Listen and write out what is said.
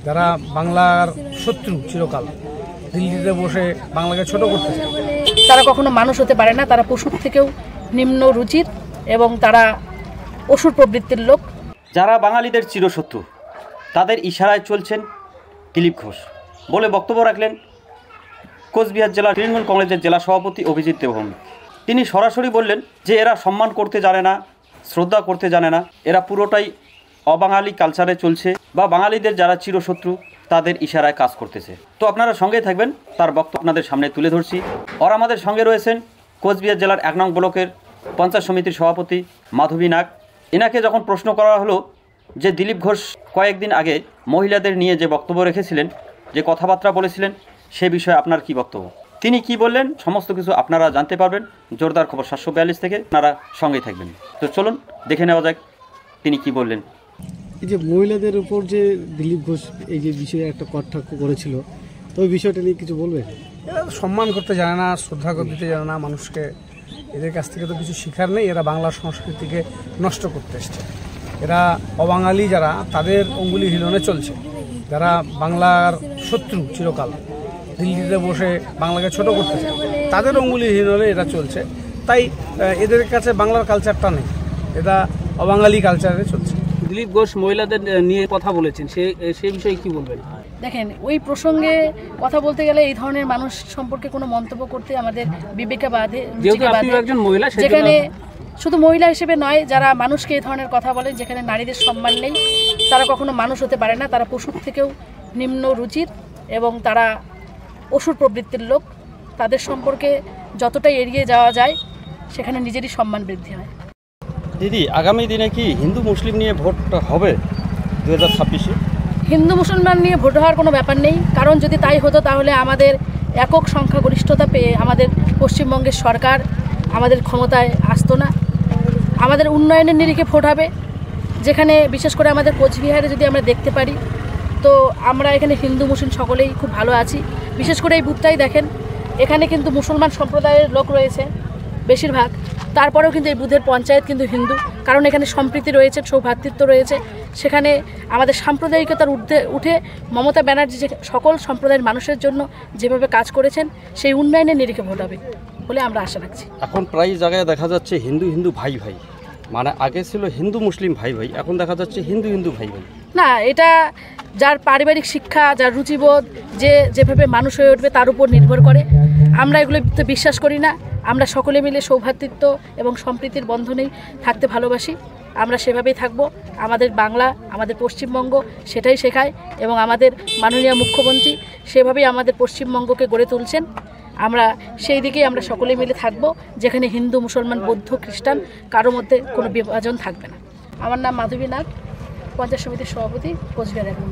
যারা বাংলার শত্রু চিরকাল, দিল্লিতে বসে বাংলাকে ছোট করতে চায়, তারা কখনো মানুষ হতে পারে না। তারা পশুর থেকেও নিম্ন রুচির এবং তারা অসুর প্রবৃত্তির লোক। যারা বাঙালিদের চিরশত্রু তাদের ইশারায় চলছেন দিলীপ ঘোষ বলে বক্তব্য রাখলেন কোচবিহার জেলা তৃণমূল কংগ্রেসের জেলা সভাপতি অভিজিৎ দেবভৌমিক। তিনি সরাসরি বললেন যে এরা সম্মান করতে জানে না, শ্রদ্ধা করতে জানে না, এরা পুরোটাই অবাঙালি কালচারে চলছে বা বাঙালিদের যারা চিরশত্রু তাদের ইশারায় কাজ করতেছে। তো আপনারা সঙ্গেই থাকবেন, তার বক্তব্য আপনাদের সামনে তুলে ধরছি। আর আমাদের সঙ্গে রয়েছেন কোচবিহার জেলার 1 নং ব্লকের পঞ্চায়েত সমিতির সভাপতি মাধবী নাগ। এনাকে যখন প্রশ্ন করা হলো যে দিলীপ ঘোষ কয়েকদিন আগে মহিলাদের নিয়ে যে বক্তব্য রেখেছিলেন, যে কথাবার্তা বলেছিলেন, সে বিষয়ে আপনার কি বক্তব্য, তিনি কি বললেন, সমস্ত কিছু আপনারা জানতে পারবেন জোরদার খবর 742 থেকে। আপনারা সঙ্গেই থাকবেন। তো চলুন দেখে নেওয়া যাক তিনি কি বললেন। এই যে মহিলাদের উপর যে দিলীপ ঘোষ এই যে বিষয়ে একটা কটাক্ষ করেছিল, তো ওই বিষয়টা নিয়ে কিছু বলবেন? এরা সম্মান করতে জানে না, শ্রদ্ধা দিতে জানে না মানুষকে। এদের কাছ থেকে তো কিছু শিখার নেই। এরা বাংলার সংস্কৃতিকে নষ্ট করতে এসছে। এরা অবাঙালি যারা, তাদের অঙ্গুলি হিলনে চলছে। যারা বাংলার শত্রু চিরকাল, দিল্লিতে বসে বাংলাকে ছোট করতে চায়, তাদের অঙ্গুলি হিলনে এরা চলছে। তাই এদের কাছে বাংলার কালচারটা নেই, এরা অবাঙালি কালচারে চলছে। দিলীপ ঘোষ মহিলাদের নিয়ে কথা বলেছেন, সেই বিষয়ে কি বলবেন? দেখেন, ওই প্রসঙ্গে কথা বলতে গেলে এই ধরনের মানুষ সম্পর্কে কোনো মন্তব্য করতে আমাদের বিবেকে বাধে, যেখানে শুধু মহিলা হিসেবে নয়, যারা মানুষকে এই ধরনের কথা বলেন, যেখানে নারীদের সম্মান নেই, তারা কখনো মানুষ হতে পারে না। তারা পশুর থেকেও নিম্ন রুচির এবং তারা অসুর প্রবৃত্তির লোক। তাদের সম্পর্কে যতটাই এড়িয়ে যাওয়া যায়, সেখানে নিজেরই সম্মান বৃদ্ধি হয়। দিদি, আগামী দিনে কি হিন্দু মুসলিম নিয়ে ভোট হবে 2026-এ? হিন্দু মুসলমান নিয়ে ভোট হওয়ার কোনো ব্যাপার নেই, কারণ যদি তাই হতো তাহলে আমাদের একক সংখ্যাগরিষ্ঠতা পেয়ে আমাদের পশ্চিমবঙ্গের সরকার আমাদের ক্ষমতায় আসতো না। আমাদের উন্নয়নের নিরিখে ভোট হবে, যেখানে বিশেষ করে আমাদের কোচবিহারে যদি আমরা দেখতে পারি, তো আমরা এখানে হিন্দু মুসলিম সকলেই খুব ভালো আছি। বিশেষ করে এই বুথটাই দেখেন, এখানে কিন্তু মুসলমান সম্প্রদায়ের লোক রয়েছে বেশিরভাগ, তারপরেও কিন্তু এই বুথের পঞ্চায়েত কিন্তু হিন্দু, কারণ এখানে সম্প্রীতি রয়েছে, সৌভ্রাতৃত্ব রয়েছে। সেখানে আমাদের সাম্প্রদায়িকতার উঠে মমতা ব্যানার্জি যে সকল সম্প্রদায়ের মানুষের জন্য যেভাবে কাজ করেছেন, সেই উন্নয়নের নিরিখে ভোট হবে বলে আমরা আশা রাখছি। এখন প্রায় জায়গায় দেখা যাচ্ছে হিন্দু হিন্দু ভাই ভাই, মানে আগে ছিল হিন্দু মুসলিম ভাই ভাই, এখন দেখা যাচ্ছে হিন্দু হিন্দু ভাই ভাই। না, এটা যার পারিবারিক শিক্ষা, যার রুচিবোধ, যে যেভাবে মানুষ হয়ে উঠবে তার উপর নির্ভর করে। আমরা এগুলোতে বিশ্বাস করি না। আমরা সকলে মিলে সৌভ্রাতৃত্ব এবং সম্প্রীতির বন্ধনেই থাকতে ভালোবাসি। আমরা সেভাবেই থাকব। আমাদের বাংলা, আমাদের পশ্চিমবঙ্গ সেটাই শেখায় এবং আমাদের মাননীয় মুখ্যমন্ত্রী সেভাবেই আমাদের পশ্চিমবঙ্গকে গড়ে তুলছেন। আমরা সেই দিকেই আমরা সকলে মিলে থাকব, যেখানে হিন্দু মুসলমান বৌদ্ধ খ্রিস্টান কারোর মধ্যে কোনো বিভাজন থাকবে না। আমার নাম মাধবী নাগ, পঞ্চায়েত সমিতির সভাপতি, কোচবিহার 1 নং।